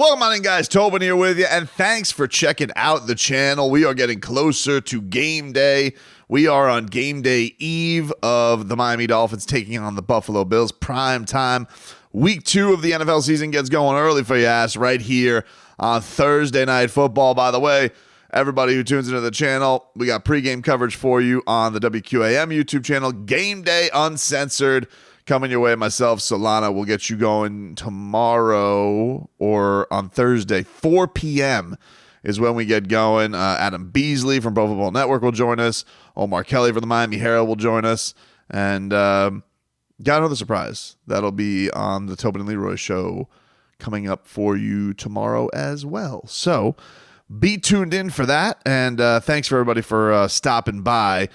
Welcome on in, guys. Tobin here with you, and thanks for checking out the channel. We are getting closer to game day. We are on game day eve of the Miami Dolphins taking on the Buffalo Bills. Prime time. Week 2 of the NFL season gets going early for your ass right here on Thursday Night Football. By the way, everybody who tunes into the channel, we got pregame coverage for you on the WQAM YouTube channel. Game Day Uncensored coming your way. Myself, Solana, will get you going tomorrow or on Thursday. 4 p.m. is when we get going. Adam Beasley from Pro Football Network will join us. Omar Kelly from the Miami Herald will join us. And got another surprise. That'll be on the Tobin and Leroy show coming up for you tomorrow as well. So be tuned in for that. And thanks for everybody for stopping by.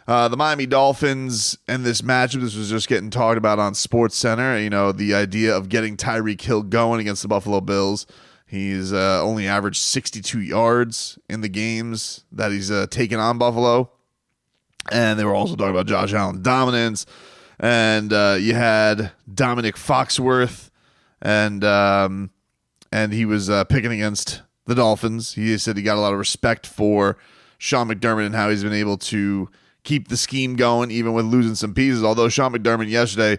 The Miami Dolphins and this matchup, this was just getting talked about on SportsCenter. You know, the idea of getting Tyreek Hill going against the Buffalo Bills. He's only averaged 62 yards in the games that he's taken on Buffalo. And they were also talking about Josh Allen's dominance. And you had Dominic Foxworth, and he was picking against the Dolphins. He said he got a lot of respect for Sean McDermott and how he's been able to keep the scheme going, even with losing some pieces. Although Sean McDermott yesterday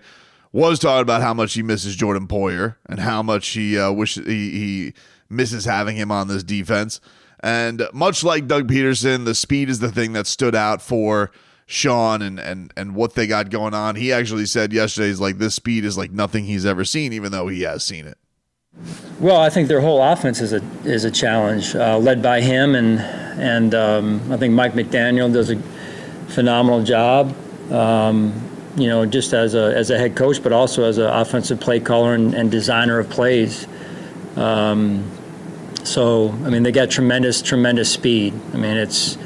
was talking about how much he misses Jordan Poyer and how much he wishes he misses having him on this defense. And much like Doug Peterson, the speed is the thing that stood out for Sean and what they got going on. He actually said yesterday, he's like, this speed is like nothing he's ever seen, even though he has seen it. Well, I think their whole offense is a challenge, led by him, and I think Mike McDaniel does a phenomenal job, just as a head coach, but also as an offensive play caller and designer of plays. So, I mean, they got tremendous speed. I mean, it's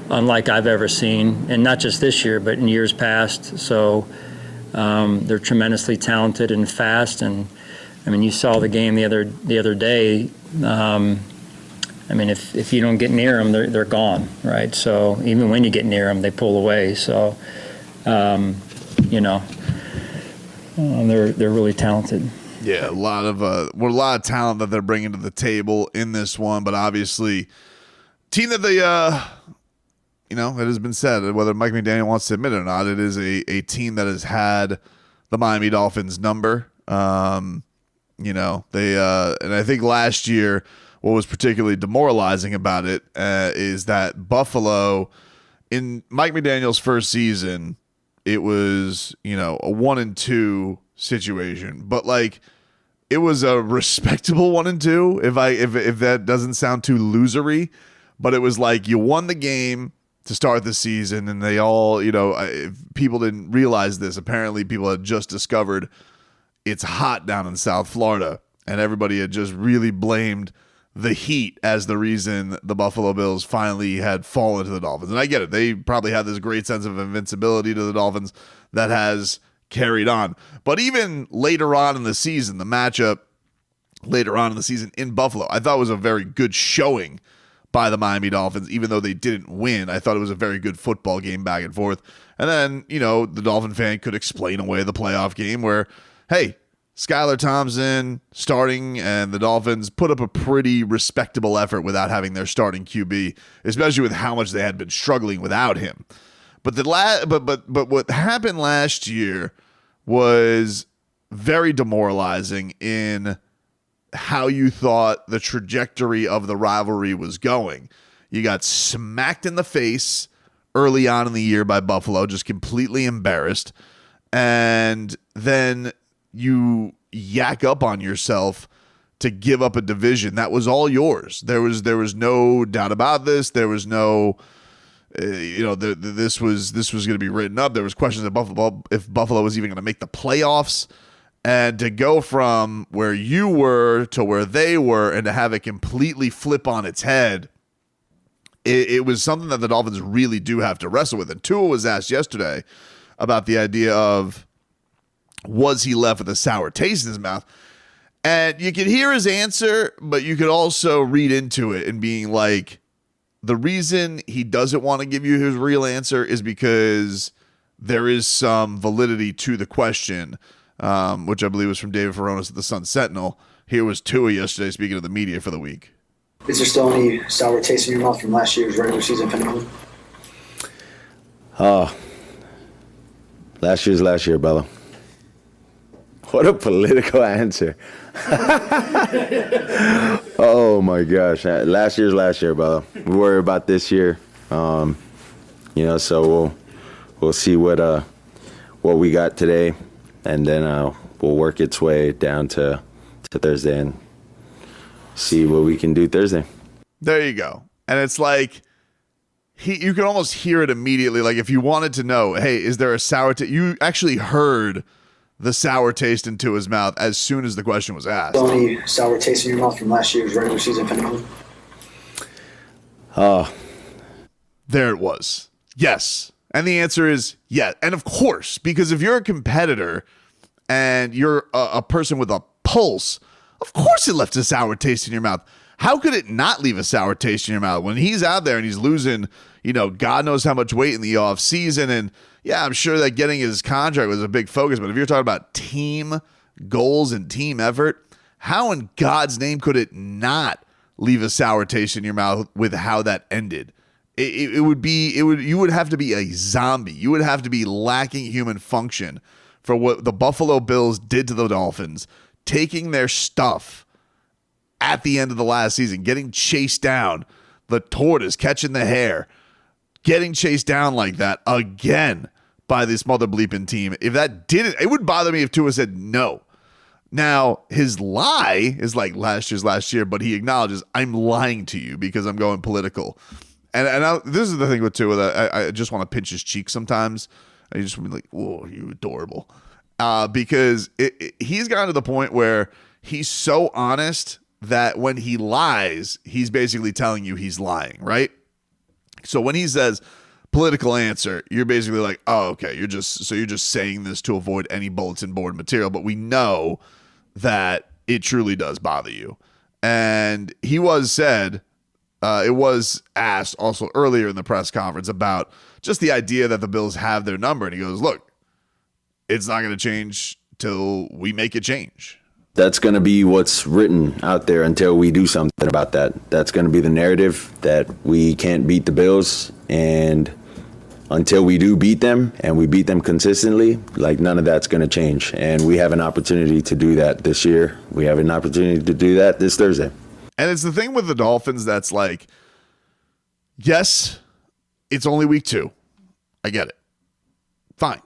unlike I've ever seen, and not just this year, but in years past. So they're tremendously talented and fast. And I mean, you saw the game the other day. I mean, if you don't get near them, they're gone, right? So even when you get near them, they pull away. So, they're really talented. Yeah, a lot of talent that they're bringing to the table in this one, but obviously, team that they, it has been said, whether Mike McDaniel wants to admit it or not, it is a team that has had the Miami Dolphins number. And I think last year, what was particularly demoralizing about it is that Buffalo, in Mike McDaniel's first season, it was, a 1-2 situation, but like it was a respectable 1-2. If that doesn't sound too losery, but it was like you won the game to start the season, and they all, people didn't realize this. Apparently, people had just discovered it's hot down in South Florida, and everybody had just really blamed the heat as the reason the Buffalo Bills finally had fallen to the Dolphins. And I get it. They probably had this great sense of invincibility to the Dolphins that has carried on. But even later on in the season, the matchup later on in the season in Buffalo, I thought was a very good showing by the Miami Dolphins. Even though they didn't win, I thought it was a very good football game back and forth. And then, the Dolphin fan could explain away the playoff game where, hey, Skylar Thompson starting, and the Dolphins put up a pretty respectable effort without having their starting QB, especially with how much they had been struggling without him. But but what happened last year was very demoralizing in how you thought the trajectory of the rivalry was going. You got smacked in the face early on in the year by Buffalo, just completely embarrassed, and then you yak up on yourself to give up a division that was all yours. There was no doubt about this. There was no, this was going to be written up. There was questions if Buffalo was even going to make the playoffs, and to go from where you were to where they were, and to have it completely flip on its head. It was something that the Dolphins really do have to wrestle with. And Tua was asked yesterday about the idea of, was he left with a sour taste in his mouth? And you could hear his answer, but you could also read into it and being like, the reason he doesn't want to give you his real answer is because there is some validity to the question, which I believe was from David Furones at the Sun Sentinel. here was Tua yesterday speaking to the media for the week. Is there still any sour taste in your mouth from last year's regular season finale? Last year, Bella. What a political answer. Oh my gosh. Last year, Bella. We worry about this year. So we'll see what we got today, and then we'll work its way down to Thursday and see what we can do Thursday. There you go. And it's like you can almost hear it immediately. Like if you wanted to know, hey, is there a sour taste? You actually heard the sour taste into his mouth as soon as the question was asked. Any sour taste in your mouth from last year's regular season finale? There it was. Yes. And the answer is yes. And of course, because if you're a competitor and you're a person with a pulse, of course it left a sour taste in your mouth. How could it not leave a sour taste in your mouth when he's out there and he's losing, God knows how much weight in the off season? And yeah, I'm sure that getting his contract was a big focus. But if you're talking about team goals and team effort, how in God's name could it not leave a sour taste in your mouth with how that ended? You would have to be a zombie. You would have to be lacking human function for what the Buffalo Bills did to the Dolphins, taking their stuff at the end of the last season, getting chased down, the tortoise catching the hare, getting chased down like that again by this mother bleeping team. If that didn't, it would bother me if Tua said no. Now, his lie is like last year, but he acknowledges, I'm lying to you because I'm going political. And this is the thing with Tua that I just want to pinch his cheek sometimes. I just want to be like, whoa, you adorable. Because he's gotten to the point where he's so honest that when he lies, he's basically telling you he's lying, right? So when he says political answer, you're basically like, oh, okay, you're just saying this to avoid any bulletin board material, but we know that it truly does bother you. And it was asked also earlier in the press conference about just the idea that the Bills have their number. And he goes, look, it's not going to change till we make it change. That's going to be what's written out there until we do something about that. That's going to be the narrative, that we can't beat the Bills. And until we do beat them, and we beat them consistently, like none of that's going to change. And we have an opportunity to do that this year. We have an opportunity to do that this Thursday. And it's the thing with the Dolphins that's like, yes, it's only week 2. I get it. Fine.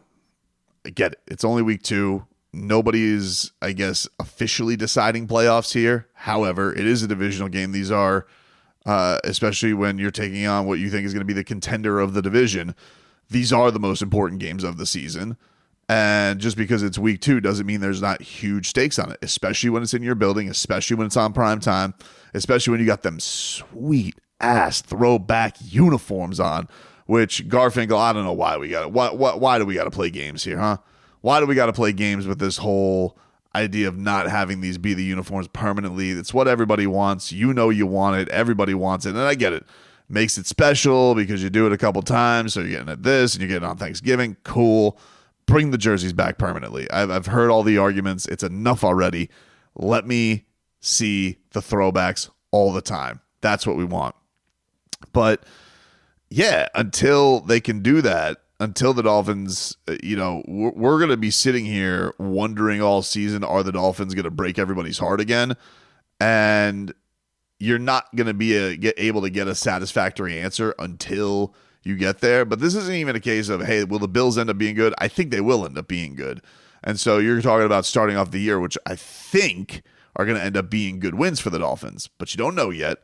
I get it. It's only week 2. Nobody is, I guess, officially deciding playoffs here. However, it is a divisional game. These are, especially when you're taking on what you think is going to be the contender of the division, these are the most important games of the season. And just because it's week 2 doesn't mean there's not huge stakes on it, especially when it's in your building, especially when it's on prime time, especially when you got them sweet-ass throwback uniforms on, which Garfinkel, I don't know why we got it. Why do we got to play games here, huh? Why do we got to play games with this whole idea of not having these be the uniforms permanently? It's what everybody wants. You know you want it. Everybody wants it. And I get it. Makes it special because you do it a couple times. So you're getting at this and you're getting on Thanksgiving. Cool. Bring the jerseys back permanently. I've heard all the arguments. It's enough already. Let me see the throwbacks all the time. That's what we want. But yeah, until they can do that, until the Dolphins, we're going to be sitting here wondering all season, are the Dolphins going to break everybody's heart again? And you're not going to be able to get a satisfactory answer until you get there. But this isn't even a case of, hey, will the Bills end up being good? I think they will end up being good. And so you're talking about starting off the year, which I think are going to end up being good wins for the Dolphins. But you don't know yet.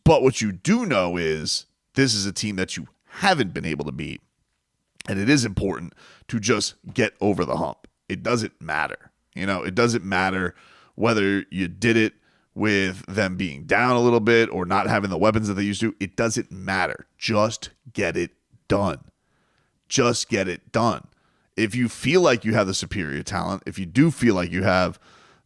But what you do know is this is a team that you haven't been able to beat. And it is important to just get over the hump. It doesn't matter. It doesn't matter whether you did it with them being down a little bit or not having the weapons that they used to. It doesn't matter. Just get it done. Just get it done. If you feel like you have the superior talent, if you do feel like you have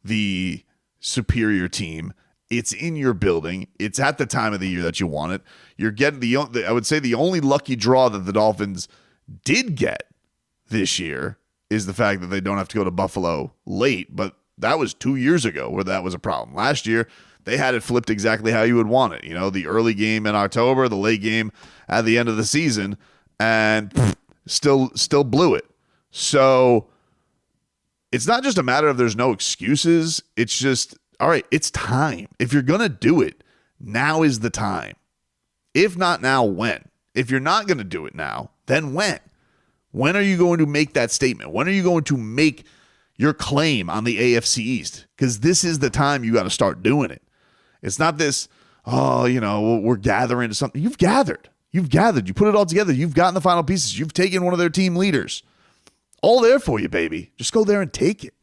the superior team, it's in your building. It's at the time of the year that you want it. You're getting I would say the only lucky draw that the Dolphins did get this year is the fact that they don't have to go to Buffalo late, but That was 2 years ago where that was a problem. Last year, they had it flipped exactly how you would want it. The early game in October, the late game at the end of the season, and still blew it. So it's not just a matter of there's no excuses. It's just, all right, it's time. If you're going to do it, now is the time. If not now, when? If you're not going to do it now, then when? When are you going to make that statement? When are you going to make your claim on the AFC East? Because this is the time you got to start doing it. It's not this, we're gathering to something. You've gathered. You put it all together. You've gotten the final pieces. You've taken one of their team leaders. All there for you, baby. Just go there and take it.